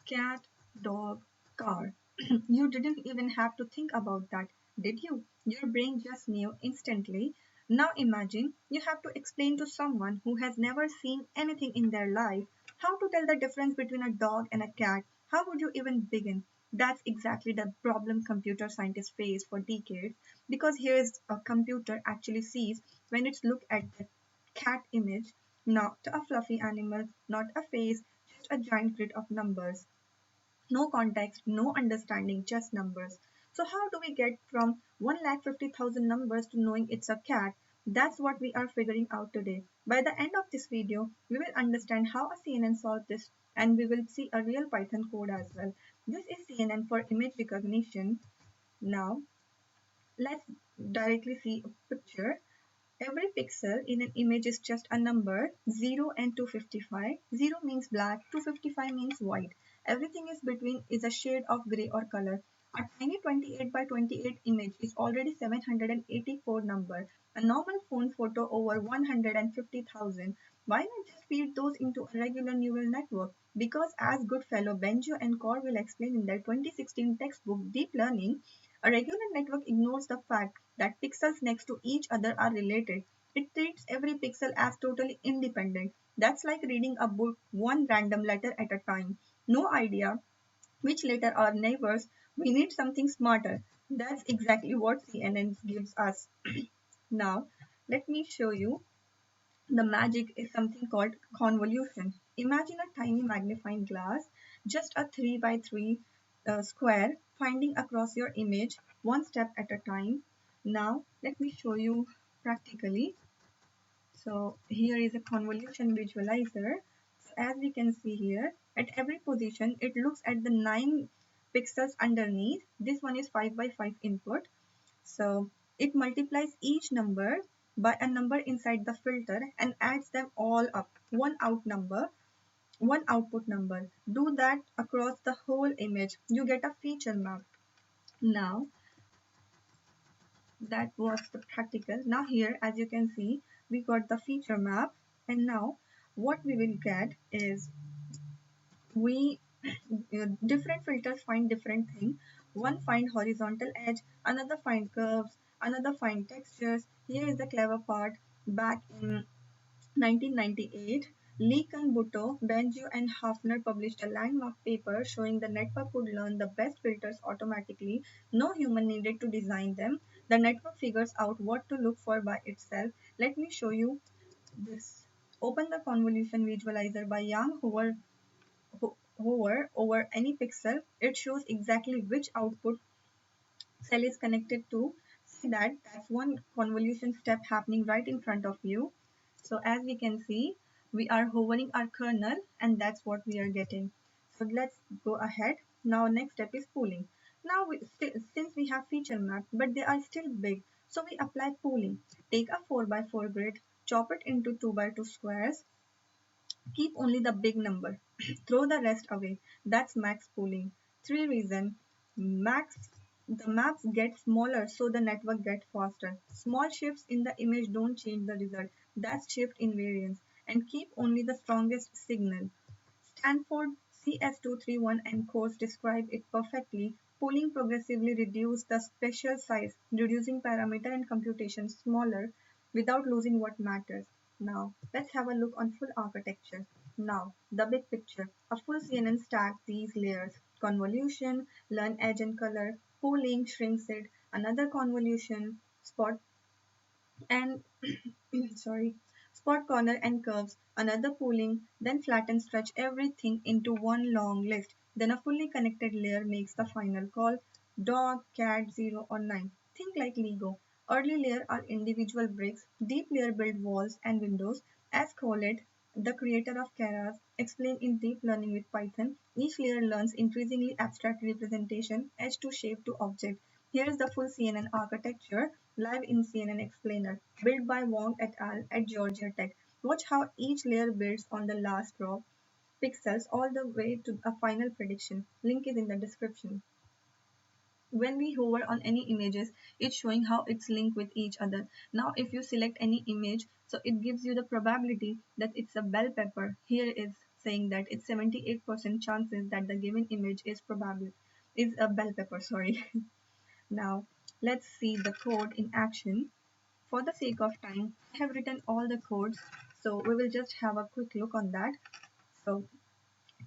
cat, dog, car. You didn't even have to think about that, did you? Your brain just knew instantly. Now imagine you have to explain to someone who has never seen anything in their life how to tell the difference between a dog and a cat. How would you even begin? That's exactly the problem computer scientists faced for decades, because here is a computer actually sees when it's look at the cat image, not a fluffy animal, not a face, just a giant grid of numbers. No context, no understanding, just numbers. So how do we get from 1,50,000 numbers to knowing it's a cat? That's what we are figuring out today. By the end of this video, we will understand how a CNN solved this, and we will see a real Python code as well. This is CNN for image recognition. Now, let's directly see a picture. Every pixel in an image is just a number, 0 and 255. 0 means black, 255 means white. Everything is between is a shade of gray or color. A tiny 28 by 28 image is already 784 number. A normal phone photo over 150,000. Why not just feed those into a regular neural network? Because as good fellow Benjo and Core will explain in their 2016 textbook Deep Learning, a regular network ignores the fact that pixels next to each other are related. It treats every pixel as totally independent. That's like reading a book one random letter at a time. No idea which letter are neighbors. We need something smarter. That's exactly what CNN gives us. Now, let me show you the magic is something called convolution. Imagine a tiny magnifying glass, just a 3 by 3 square, finding across your image one step at a time. Now, let me show you practically. So, here is a convolution visualizer. So, as we can see here, at every position, it looks at the 9 pixels underneath. This one is 5 by 5 input. So it multiplies each number by a number inside the filter and adds them all up. One output number. Do that across the whole image. You get a feature map. Now that was the practical. Now here, as you can see, we got the feature map, and now what we will get is we different filters find different thing. One find horizontal edge, another find curves, another find textures. Here is the clever part. Back in 1998, Lee Bhutto, Benju and Hafner published a landmark paper showing the network could learn the best filters automatically. No human needed to design them. The network figures out what to look for by itself. Let me show you this. Open the convolution visualizer by Yang hover over any pixel. It shows exactly which output cell is connected to. See that? That's one convolution step happening right in front of you. So as we can see, we are hovering our kernel, and that's what we are getting. So let's go ahead. Now next step is pooling. Now since we have feature maps, but they are still big, so we apply pooling. Take a 4 by 4 grid, chop it into 2 by 2 squares, keep only the big number. Throw the rest away. That's max pooling. Three reasons. Max the maps get smaller so the network gets faster. Small shifts in the image don't change the result. That's shift invariance. And keep only the strongest signal. Stanford CS231 and course describe it perfectly. Pooling progressively reduces the spatial size, reducing parameter and computation smaller without losing what matters. Now, let's have a look on full architecture. Now, the big picture. A full CNN stacks these layers. Convolution, learn edge and color, pooling shrinks it, another convolution, spot and sorry, spot corner and curves, another pooling, then flatten stretch everything into one long list. Then a fully connected layer makes the final call. Dog, cat, 0 or 9. Think like Lego. Early layer are individual bricks, deep layer build walls and windows. As Colette, the creator of Keras, explained in Deep Learning with Python, each layer learns increasingly abstract representation, edge to shape to object. Here is the full CNN architecture, live in CNN Explainer, built by Wong et al. At Georgia Tech. Watch how each layer builds on the last row, pixels all the way to a final prediction. Link is in the description. When we hover on any images, it's showing how it's linked with each other. Now if you select any image, so it gives you the probability that it's a bell pepper. Here is saying that it's 78% chances that the given image is a bell pepper, sorry. Now let's see the code in action. For the sake of time, I have written all the codes, so we will just have a quick look on that. So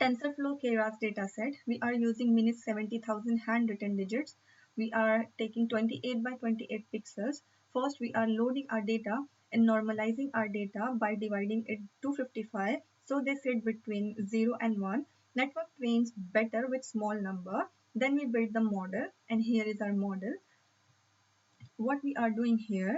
TensorFlow Keras dataset, we are using minute 70,000 handwritten digits. We are taking 28 by 28 pixels. First, we are loading our data and normalizing our data by dividing it 255. So they sit between 0 and 1. Network trains better with small number. Then we build the model, and here is our model. What we are doing here,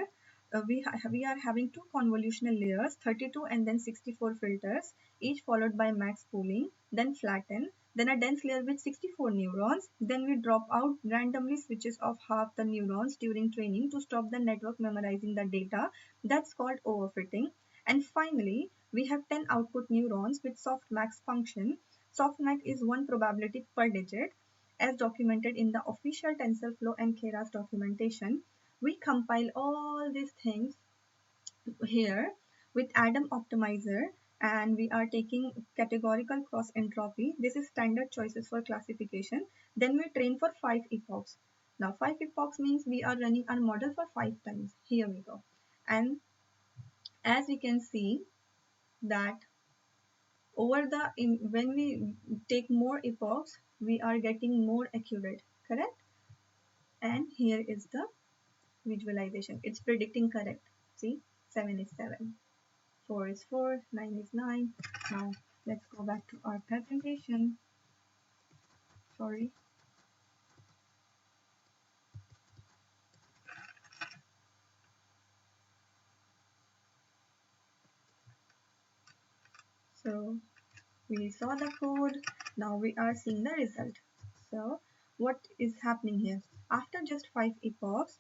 we are having two convolutional layers, 32 and then 64 filters, each followed by max pooling, then flatten, then a dense layer with 64 neurons. Then we drop out randomly switches of half the neurons during training to stop the network memorizing the data. That's called overfitting. And finally, we have 10 output neurons with softmax function. Softmax is one probability per digit, as documented in the official TensorFlow and Keras documentation. We compile all these things here with Adam Optimizer, and we are taking categorical cross entropy. This is standard choices for classification. Then we train for 5 epochs. Now 5 epochs means we are running our model for 5 times. Here we go. And as we can see that over the when we take more epochs, we are getting more accurate, correct? And here is the visualization. It's predicting correct. See, 7 is 7, 4 is 4, 9 is 9. Now let's go back to our presentation. Sorry. So we saw the code. Now we are seeing the result. So what is happening here? After just 5 epochs,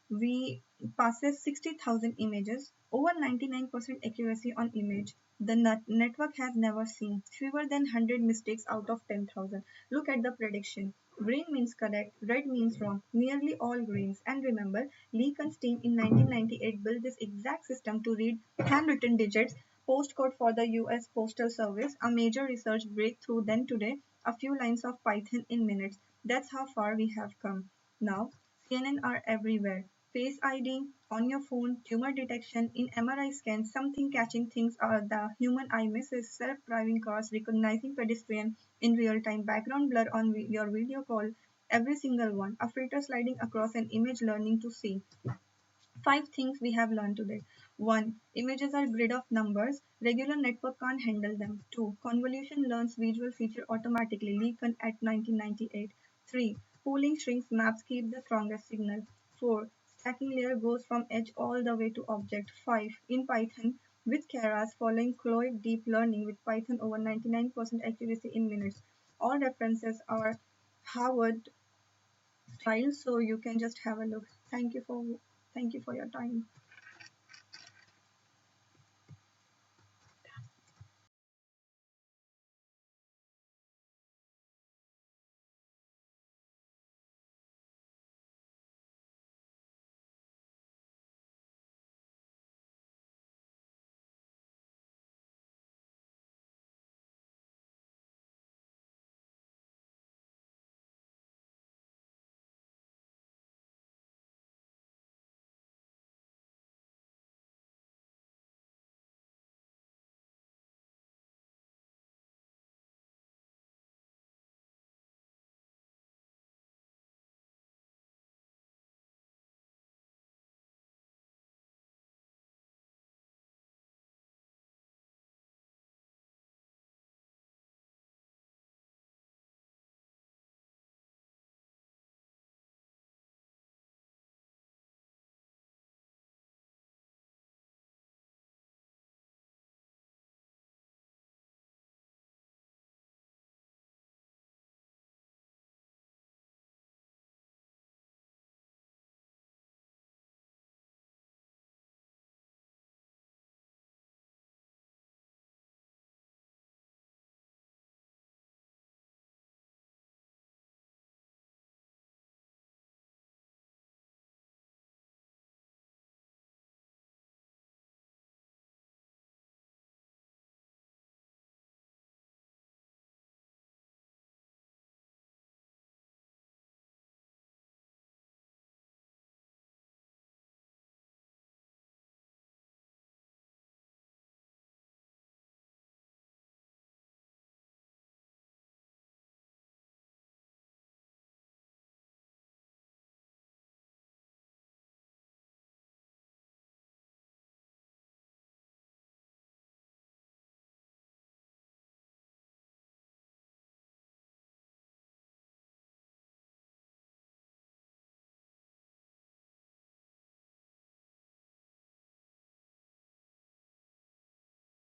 we passes 60,000 images, over 99% accuracy on image. The network has never seen fewer than 100 mistakes out of 10,000. Look at the prediction. Green means correct, red means wrong, nearly all greens. And remember, Lee Kuhn's team in 1998 built this exact system to read handwritten digits, postcode for the US Postal Service, a major research breakthrough. Then today, a few lines of Python in minutes. That's how far we have come. Now, CNN are everywhere. Face ID on your phone, tumor detection in MRI scans, something catching things are the human eye misses, self-driving cars recognizing pedestrian in real time, background blur on your video call, every single one, a filter sliding across an image learning to see. 5 things we have learned today. 1. Images are grid of numbers. Regular network can't handle them. 2. Convolution learns visual feature automatically. Lee Kuhn at 1998. 3. Pooling shrinks maps keep the strongest signal. 4. Stacking layer goes from edge all the way to object. 5. In Python, with Keras following Cloyd deep learning with Python over 99% accuracy in minutes. All references are Harvard style, so you can just have a look. Thank you for your time.